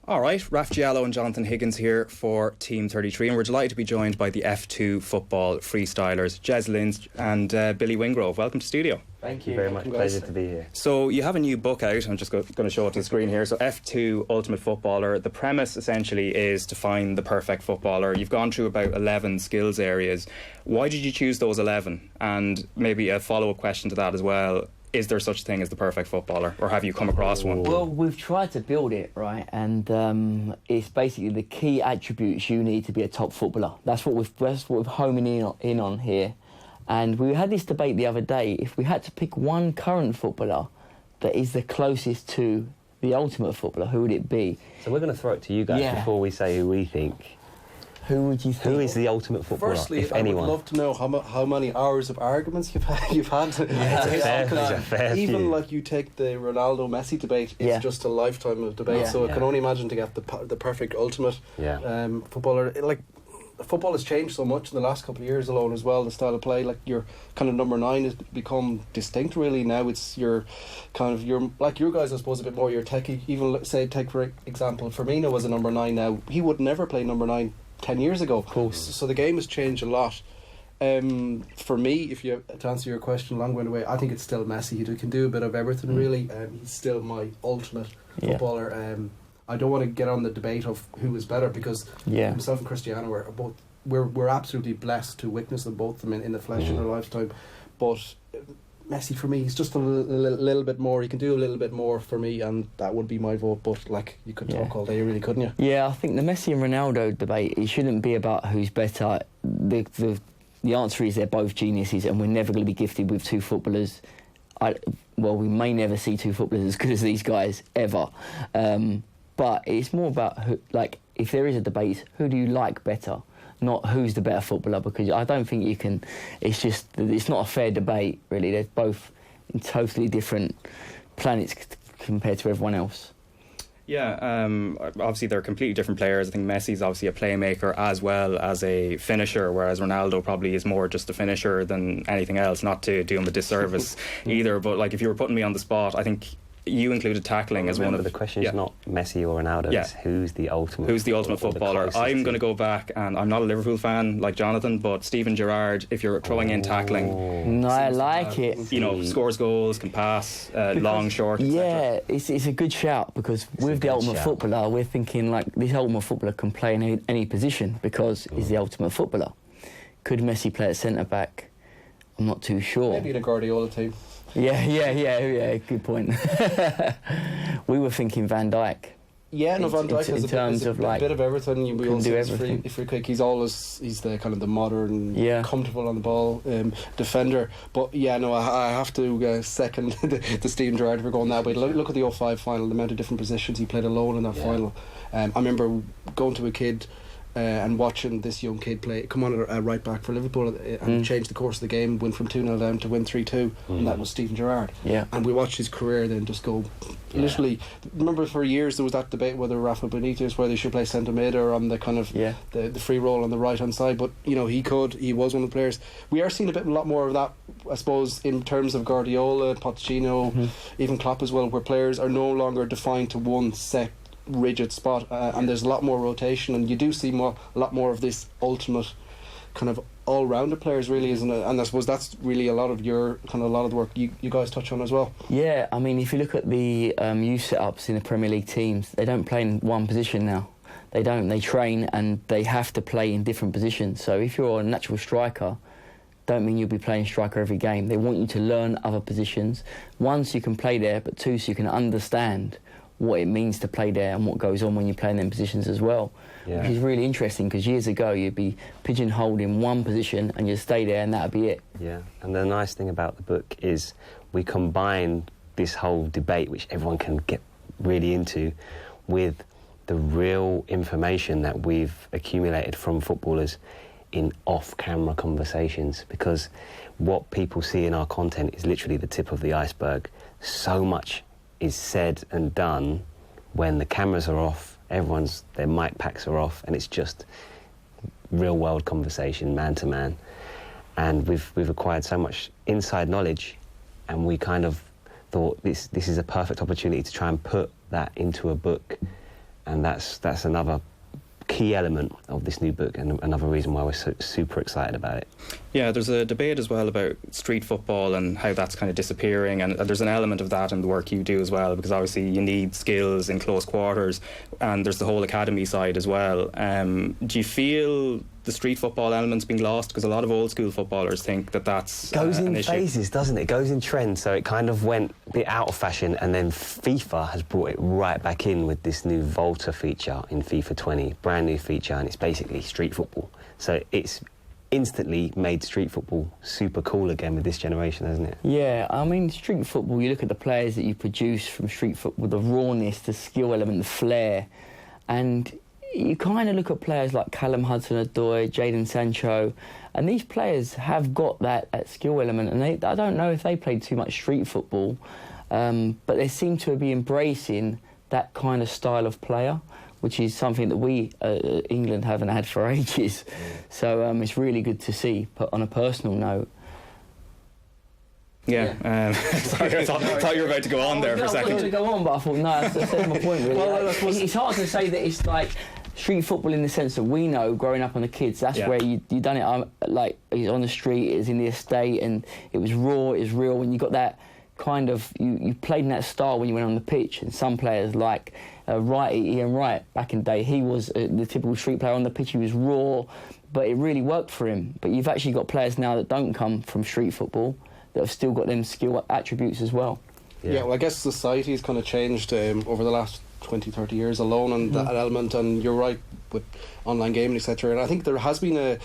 All right, Raf Diallo and Jonathan Higgins here for Team 33, and we're delighted to be joined by the F2 football freestylers, Jez Lynch and Billy Wingrove. Welcome to studio. Thank you very much. Pleasure to be here. So you have a new book out. I'm just going to show it to the screen here. So F2 Ultimate Footballer. The premise essentially is to find the perfect footballer. You've gone through about 11 skills areas. Why did you choose those 11? And maybe a follow-up question to that as well. Is there such thing as the perfect footballer, or have you come across one? Well, we've tried to build it, right, and it's basically the key attributes you need to be a top footballer. That's what we're homing in on here. And we had this debate the other day. If we had to pick one current footballer that is the closest to the ultimate footballer, who would it be? So we're going to throw it to you guys before we say who we think. Who would you think? Who is the ultimate footballer, Firstly, if anyone? I would love to know how many hours of arguments you've had. Even like you take the Ronaldo Messi debate, it's just a lifetime of debate. So I can only imagine to get the perfect ultimate footballer. Like, football has changed so much in the last couple of years alone as well. The style of play, like your kind of number 9 has become distinct. Really now, it's your kind of your like your guys, I suppose, a bit more your techie. Even say take for example, Firmino was a number 9 now. He would never play number 9 10 years ago. Of course. So the game has changed a lot. For me, to answer your question long-winded way, I think it's still Messi. He can do a bit of everything really. He's still my ultimate footballer. I don't want to get on the debate of who is better, because himself and Cristiano we're absolutely blessed to witness them both in the flesh in our lifetime. But Messi, for me, he's just a little bit more. He can do a little bit more for me, and that would be my vote. But like, you could talk all day, really, couldn't you? Yeah, I think the Messi and Ronaldo debate, it shouldn't be about who's better. The answer is they're both geniuses, and we're never going to be gifted with two footballers. We may never see two footballers as good as these guys ever. But it's more about who, like, if there is a debate, who do you like better? Not who's the better footballer, because I don't think you can. It's not a fair debate, really. They're both in totally different planets compared to everyone else. Yeah, obviously they're completely different players. I think Messi's obviously a playmaker as well as a finisher, whereas Ronaldo probably is more just a finisher than anything else. Not to do him a disservice either, but like, if you were putting me on the spot, I think you included tackling as one of the questions. Not Messi or Ronaldo. It's who's the ultimate footballer. I'm going to go back, and I'm not a Liverpool fan like Jonathan, but Steven Gerrard, if you're throwing in tackling, no, I like it. You know, scores goals, can pass, long, short, etc. It's a good shout, because with the ultimate footballer, we're thinking like this ultimate footballer can play in any position, because he's the ultimate footballer. Could Messi play at centre back? I'm not too sure. Maybe in a Guardiola team. Yeah, good point. We were thinking Van Dijk. Yeah, no, Van Dijk has a bit of everything. We all do everything. Free kick. He's the kind of the modern, comfortable on the ball defender. But I have to second the Steven Gerrard for going that way. Look at the 2005 final, the amount of different positions he played alone in that final. I remember going to a kid and watching this young kid come on a right back for Liverpool and change the course of the game, win from 2-0 down to win 3-2, and that was Steven Gerrard. And we watched his career then just go literally. Remember, for years there was that debate whether Rafa Benitez, whether he should play centre mid or on the kind of the free roll on the right hand side, but he was one of the players. We are seeing a lot more of that, I suppose, in terms of Guardiola, Pochettino, even Klopp as well, where players are no longer defined to one set rigid spot, and there's a lot more rotation, and you do see a lot more of this ultimate kind of all-rounder players, really, isn't it? And I suppose that's really a lot of the work you guys touch on as well. Yeah, I mean, if you look at the youth setups in the Premier League teams, they don't play in one position now. They train, and they have to play in different positions. So if you're a natural striker, don't mean you'll be playing striker every game. They want you to learn other positions. One, so you can play there, but two, so you can understand what it means to play there and what goes on when you play in them positions as well, which is really interesting, because years ago you'd be pigeonholed in one position and you'd stay there and that'd be it. Yeah, and the nice thing about the book is we combine this whole debate, which everyone can get really into, with the real information that we've accumulated from footballers in off-camera conversations, because what people see in our content is literally the tip of the iceberg. So much is said and done when the cameras are off, their mic packs are off, and it's just real world conversation, man to man. And we've acquired so much inside knowledge, and we kind of thought this is a perfect opportunity to try and put that into a book And that's another key element of this new book, and another reason why we're super excited about it. Yeah, there's a debate as well about street football and how that's kind of disappearing, and there's an element of that in the work you do as well, because obviously you need skills in close quarters, and there's the whole academy side as well. Do you feel the street football element's being lost? Because a lot of old school footballers think that's goes in an issue. phases, doesn't it? It goes in trends, so it kind of went a bit out of fashion, and then FIFA has brought it right back in with this new Volta feature in FIFA 20, brand new feature, and it's basically street football. So it's instantly made street football super cool again with this generation, hasn't it? Yeah, I mean, street football, you look at the players that you produce from street football, the rawness, the skill element, the flair, and you kind of look at players like Callum Hudson-Odoi, Jadon Sancho, and these players have got that skill element, and I don't know if they played too much street football, but they seem to be embracing that kind of style of player, which is something that we, England, haven't had for ages. So it's really good to see, but on a personal note. Yeah. Sorry, I thought you were about to go on there for a second. I was going to go on, but I thought, no, that's my point, really. Well, it's hard to say that it's like street football in the sense that we know, growing up on the kids, that's where you done it, like, on the street, it was in the estate, and it was raw, it was real, and you got that kind of, you played in that style when you went on the pitch, and some players like Ian Wright, back in the day, he was the typical street player on the pitch, he was raw, but it really worked for him. But you've actually got players now that don't come from street football, that have still got them skill attributes as well. Yeah, well, I guess society has kind of changed over the last 20, 30 years alone on that element, and you're right with online gaming, etc. And I think there has been a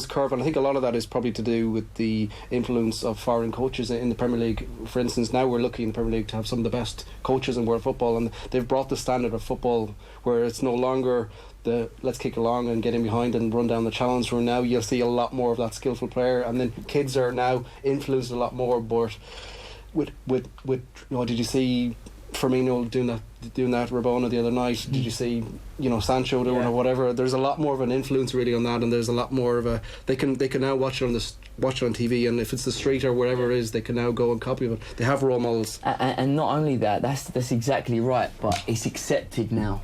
curve, and I think a lot of that is probably to do with the influence of foreign coaches in the Premier League. For instance, now we're lucky in the Premier League to have some of the best coaches in world football, and they've brought the standard of football where it's no longer the let's kick along and get in behind and run down the challenge room. Now you'll see a lot more of that skillful player, and then kids are now influenced a lot more. But with did you see Firmino doing that Rabona the other night? Did you see Sancho doing or whatever? There's a lot more of an influence really on that, and there's a lot more of a they can now watch it on TV, and if it's the street or wherever it is, they can now go and copy it. They have role models, and not only that, that's exactly right, but it's accepted now.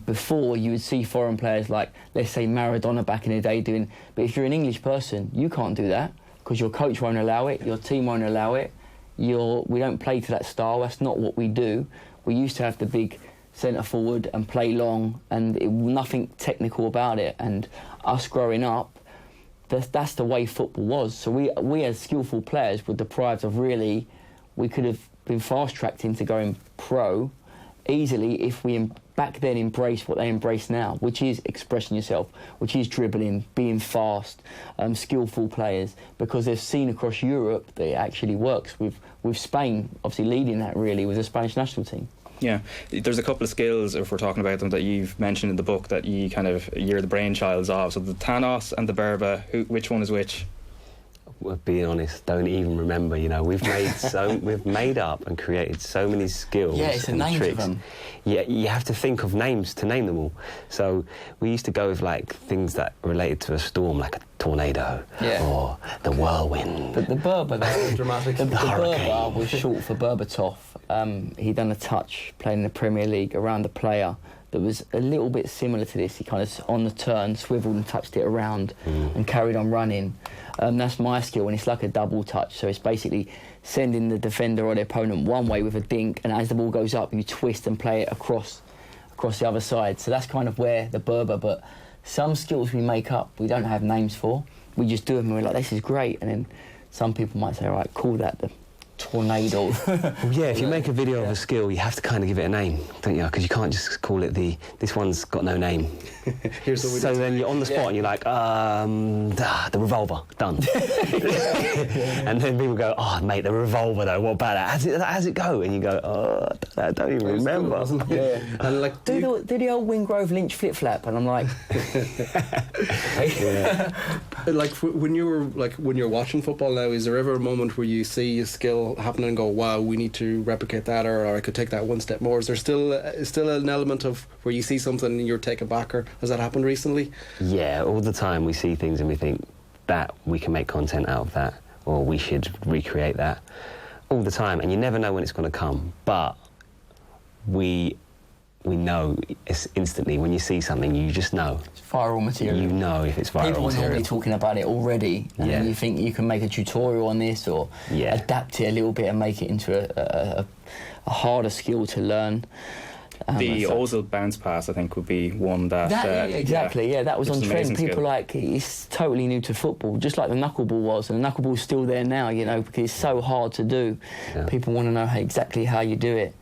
Before, you would see foreign players like, let's say, Maradona back in the day doing, but if you're an English person, you can't do that because your coach won't allow it, your team won't allow it. We don't play to that style. That's not what we do. We used to have the big centre forward and play long, and nothing technical about it. And us growing up, that's the way football was. So we as skillful players were deprived of really. We could have been fast tracked into going pro easily if we back then embraced what they embrace now, which is expressing yourself, which is dribbling, being fast, skillful players, because they've seen across Europe that it actually works, with Spain obviously leading that really with the Spanish national team. Yeah, there's a couple of skills, if we're talking about them, that you've mentioned in the book that you're the brainchilds of. So the Thanos and the Berba, which one is which? Well, being honest, don't even remember. We've made up and created so many skills and tricks. Of them. Yeah, you have to think of names to name them all. So we used to go with things that related to a storm, like a tornado or the whirlwind. But the Berba, though, dramatic. The Berba was short for Berbatov. He'd done a touch playing in the Premier League around a player that was a little bit similar to this. He kind of, on the turn, swiveled and touched it around and carried on running. That's my skill, and it's like a double touch. So it's basically sending the defender or the opponent one way with a dink, and as the ball goes up, you twist and play it across the other side. So that's kind of where the Berba. But some skills we make up, we don't have names for. We just do them, and we're like, this is great. And then some people might say, all right, call that the tornado. Well, yeah, if you make a video of a skill, you have to kind of give it a name, don't you? Because you can't just call it this one's got no name. So then you're on the spot and you're like, the revolver, done. And then people go, oh, mate, the revolver though, what about that? How's it go? And you go, oh, I don't even remember. And do the old Wingrove Lynch flip-flap, and I'm like... When you're watching football now, is there ever a moment where you see a skill happen and go, wow, we need to replicate that, or I could take that one step more? Is there still an element of where you see something and you're taken back, or has that happened recently? Yeah, all the time we see things and we think that we can make content out of that, or we should recreate that, all the time, and you never know when it's going to come. But we we know it's instantly. When you see something, you just know. It's viral material. You know if it's viral People material. are normally talking about it already, and then you think you can make a tutorial on this or adapt it a little bit and make it into a harder skill to learn. The Ozil bounce pass, I think, would be one that... that was on trend. People like, it's totally new to football, just like the knuckleball was, and the knuckleball's still there now, you know, because it's so hard to do. Yeah. People want to know exactly how you do it.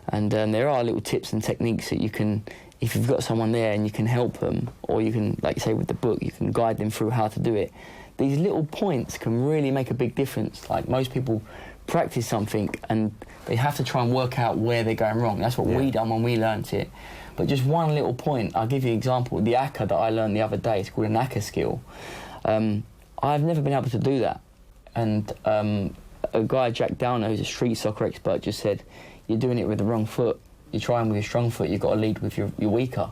And there are little tips and techniques that you can, if you've got someone there and you can help them, or you can, like you say with the book, you can guide them through how to do it. These little points can really make a big difference. Like, most people practice something and they have to try and work out where they're going wrong. That's what we done when we learnt it. But just one little point, I'll give you an example. The ACCA that I learned the other day, it's called an ACCA skill. I've never been able to do that. And a guy, Jack Downer, who's a street soccer expert, just said, you're doing it with the wrong foot. You're trying with your strong foot, you've got to lead with your weaker.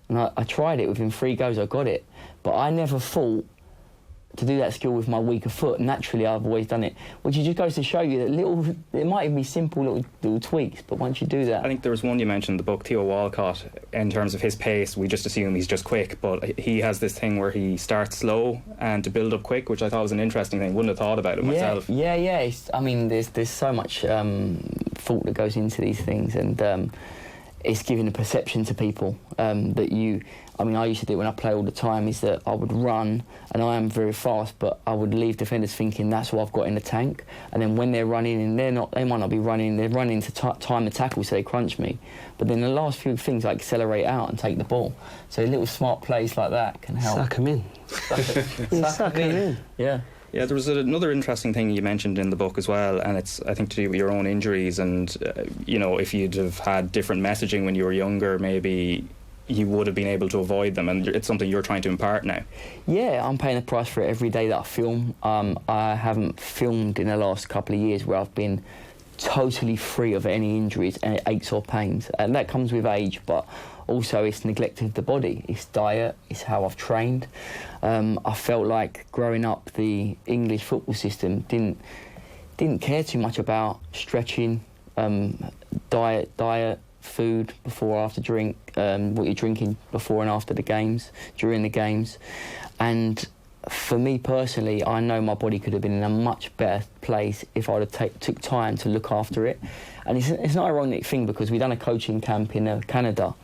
And I tried it, within 3 goes I got it. But I never thought to do that skill with my weaker foot. Naturally, I've always done it, which just goes to show you that it might even be simple little tweaks, but once you do that... I think there was one you mentioned in the book, Theo Walcott, in terms of his pace, we just assume he's just quick, but he has this thing where he starts slow and to build up quick, which I thought was an interesting thing. Wouldn't have thought about it myself. Yeah. I mean, there's so much thought that goes into these things, and it's giving a perception to people that you... I mean, I used to do it when I play all the time, is that I would run, and I am very fast, but I would leave defenders thinking that's what I've got in the tank. And then when they're running, and they might not be running, they're running to time the tackle, so they crunch me. But then the last few things, I accelerate out and take the ball. So little smart plays like that can help. Suck them in. Suck them in. Yeah. Yeah, there was another interesting thing you mentioned in the book as well, and it's, I think, to do with your own injuries, and, you know, if you'd have had different messaging when you were younger, maybe you would have been able to avoid them, and it's something you're trying to impart now. Yeah, I'm paying the price for it every day that I film. I haven't filmed in the last couple of years where I've been totally free of any injuries, and aches or pains, and that comes with age, but also it's neglect of the body, it's diet, it's how I've trained. I felt like growing up the English football system didn't care too much about stretching, diet, food before or after drink, what you're drinking before and after the games, during the games. And for me personally, I know my body could have been in a much better place if I would have took time to look after it. And it's an ironic thing, because we've done a coaching camp in Canada,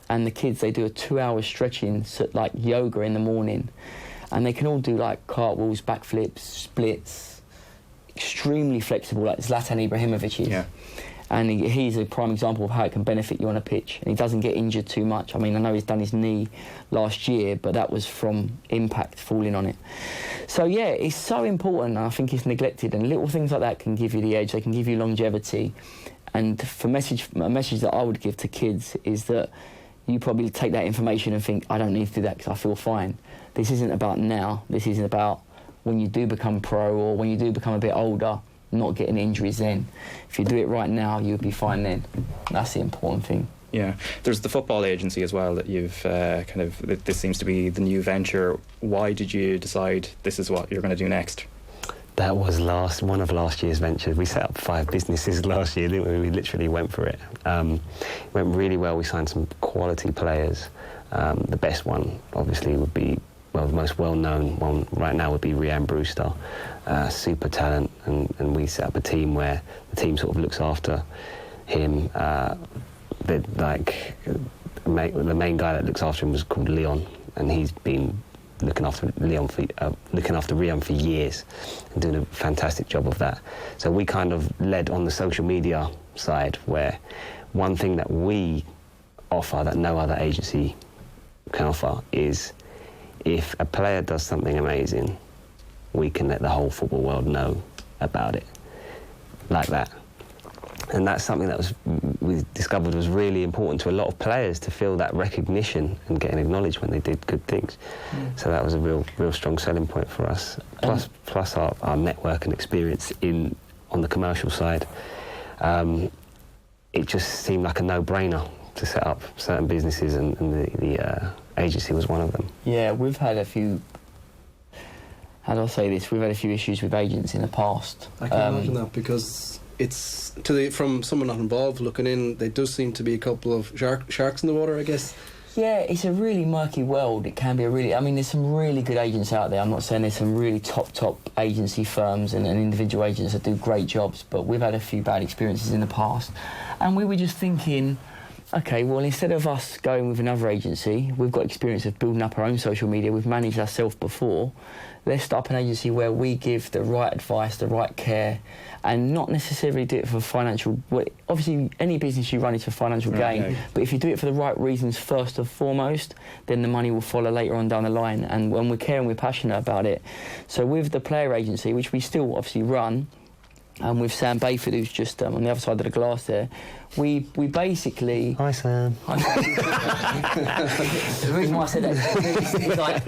and the kids, they do a 2-hour stretching, like yoga in the morning, and they can all do like cartwheels, backflips, splits, extremely flexible, like Zlatan Ibrahimovic is. Yeah. And he's a prime example of how it can benefit you on a pitch. And he doesn't get injured too much. I mean, I know he's done his knee last year, but that was from impact falling on it. So, yeah, it's so important, and I think it's neglected. And little things like that can give you the edge. They can give you longevity. And a message that I would give to kids is that you probably take that information and think, I don't need to do that because I feel fine. This isn't about now. This isn't about when you do become pro or when you do become a bit older, not getting injuries then. If you do it right now, you'll be fine then. That's the important thing. Yeah. There's the football agency as well that you've this seems to be the new venture. Why did you decide this is what you're going to do next? That was one of last year's ventures. We set up 5 businesses last year, didn't we? We literally went for it. It went really well. We signed some quality players. The best one, obviously, would be, well, the most well-known one right now would be Rhian Brewster. Super talent, and we set up a team where the team sort of looks after him. The main guy that looks after him was called Leon, and he's been looking after Rhian for years and doing a fantastic job of that. So we kind of led on the social media side, where one thing that we offer that no other agency can offer is, if a player does something amazing, we can let the whole football world know about it, like that. And that's something that we discovered was really important to a lot of players, to feel that recognition and getting acknowledged when they did good things. So that was a real strong selling point for us. Plus our network and experience on the commercial side. It just seemed like a no-brainer to set up certain businesses, and the agency was one of them. Yeah, we've had a few... How do I say this? We've had a few issues with agents in the past. I can imagine that, because it's from someone not involved looking in, there does seem to be a couple of sharks in the water, I guess. Yeah, it's a really murky world. It can be there's some really good agents out there. I'm not saying there's some really top agency firms and individual agents that do great jobs, but we've had a few bad experiences in the past. And we were just thinking, OK, well, instead of us going with another agency, we've got experience of building up our own social media, we've managed ourselves before, let's start up an agency where we give the right advice, the right care, and not necessarily do it for financial... Obviously, any business you run is for financial gain, but if you do it for the right reasons first and foremost, then the money will follow later on down the line. And when we care and we're passionate about it. So with the player agency, which we still obviously run, and with Sam Bayford, who's just on the other side of the glass there, we basically... Hi, Sam. Hi, Sam. The reason why I said that, he's like,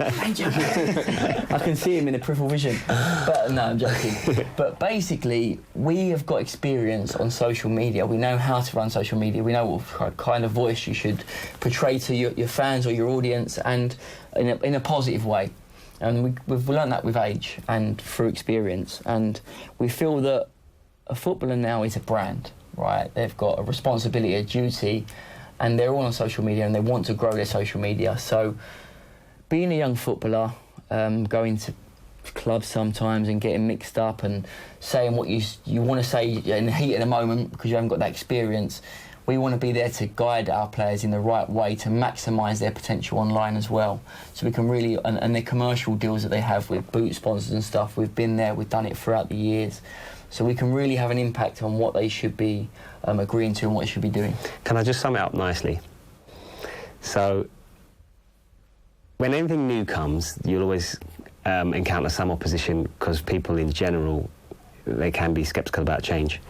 I can see him in the peripheral vision. But no, I'm joking. But basically, we have got experience on social media. We know how to run social media. We know what kind of voice you should portray to your fans or your audience, and in a positive way. And we've learned that with age and through experience. And we feel that a footballer now is a brand, right? They've got a responsibility, a duty, and they're all on social media and they want to grow their social media. So being a young footballer, going to clubs sometimes and getting mixed up and saying what you want to say in the heat of the moment because you haven't got that experience, we want to be there to guide our players in the right way to maximise their potential online as well. So we can really, and the commercial deals that they have with boot sponsors and stuff, we've been there, we've done it throughout the years. So we can really have an impact on what they should be agreeing to and what they should be doing. Can I just sum it up nicely? So when anything new comes, you'll always encounter some opposition because people in general, they can be sceptical about change.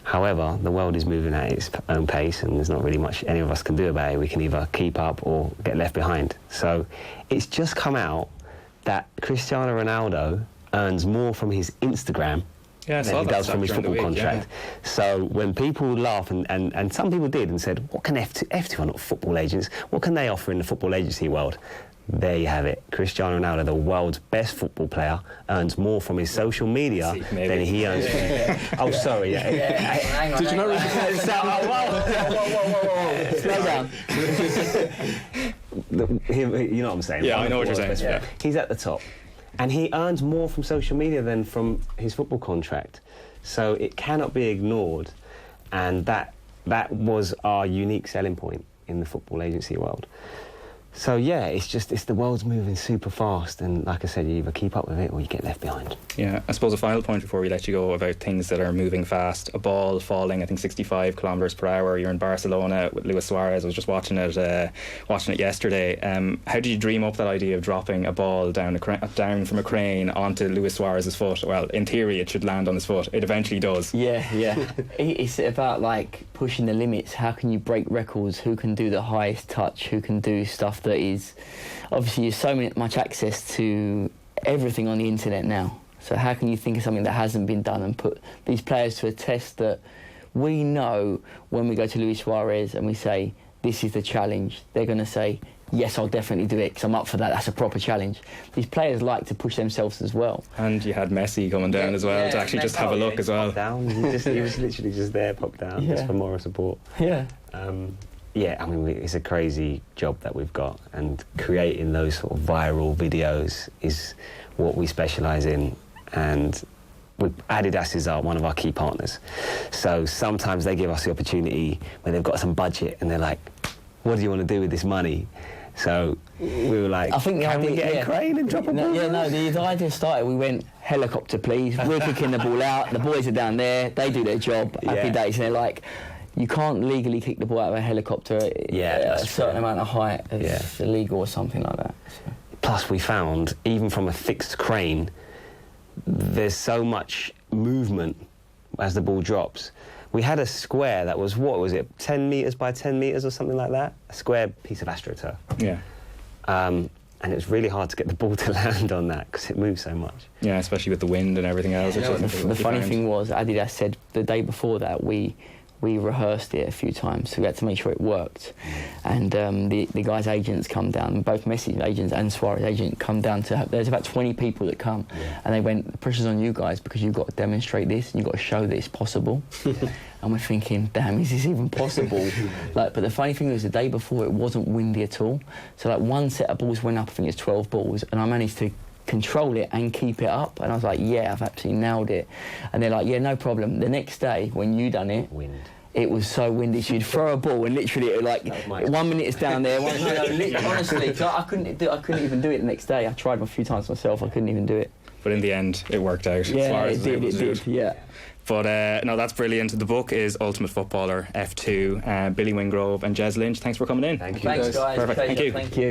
However, the world is moving at its own pace and there's not really much any of us can do about it. We can either keep up or get left behind. So it's just come out that Cristiano Ronaldo earns more from his Instagram than he does from his football contract. Yeah. So when people laugh, and some people did and said, what can F2 are not football agents, what can they offer in the football agency world? There you have it. Cristiano Ronaldo, the world's best football player, earns more from his social media than he earns from... Oh, sorry. Hang on. Did you not read Whoa. Slow down. You know what I'm saying? Yeah, I know what you're saying. Yeah. He's at the top. And he earns more from social media than from his football contract. So it cannot be ignored. And that was our unique selling point in the football agency world. So yeah, it's the world's moving super fast, and like I said, you either keep up with it or you get left behind. Yeah, I suppose a final point before we let you go about things that are moving fast. A ball falling, I think 65 kilometres per hour. You're in Barcelona with Luis Suarez. I was just watching it yesterday. How did you dream up that idea of dropping a ball down from a crane onto Luis Suarez's foot? Well, in theory, it should land on his foot. It eventually does. Yeah. It's about like pushing the limits. How can you break records? Who can do the highest touch? Who can do stuff that is... Obviously, there's so much access to everything on the internet now. So how can you think of something that hasn't been done and put these players to a test that we know when we go to Luis Suarez and we say, this is the challenge, they're going to say, yes, I'll definitely do it because I'm up for that. That's a proper challenge. These players like to push themselves as well. And you had Messi coming down as well to actually just have a look as well. He was literally just there, popped down, just for moral support. Yeah. Yeah, I mean, it's a crazy job that we've got, and creating those sort of viral videos is what we specialise in. And Adidas is one of our key partners. So sometimes they give us the opportunity when they've got some budget and they're like, what do you want to do with this money? So we were like, I think can we get a crane and drop a ball? The idea started, we went, helicopter please, we're kicking the ball out, the boys are down there, they do their job, happy days, and they're like, you can't legally kick the ball out of a helicopter at a certain amount of height. It's illegal or something like that. So. Plus, we found, even from a fixed crane, there's so much movement as the ball drops. We had a square that was, 10 metres by 10 metres or something like that? A square piece of AstroTurf. Yeah. And it was really hard to get the ball to land on that because it moves so much. Yeah, especially with the wind and everything else. The funny thing was, Adidas said the day before that we we rehearsed it a few times, so we had to make sure it worked. And the guy's agents come down, both Messi's agents and Suarez' agent come down there's about 20 people that come, and they went, the pressure's on you guys because you've got to demonstrate this and you've got to show that it's possible. And we're thinking, damn, is this even possible? But the funny thing was, the day before it wasn't windy at all, so one set of balls went up, I think it's 12 balls, and I managed to control it and keep it up, and I was like, yeah, I've absolutely nailed it. And they're like, yeah, no problem. The next day when you done it, it was so windy, so you'd throw a ball and literally it like 1 minute it's down there, honestly, so I couldn't even do it the next day. I tried a few times myself, I couldn't even do it. But in the end it worked out. Yeah, it did, yeah. But no, that's brilliant. The book is Ultimate Footballer F2. Billy Wingrove and Jez Lynch, thanks for coming in. Thank you. Thanks, guys. Perfect. Thank you. Thank you.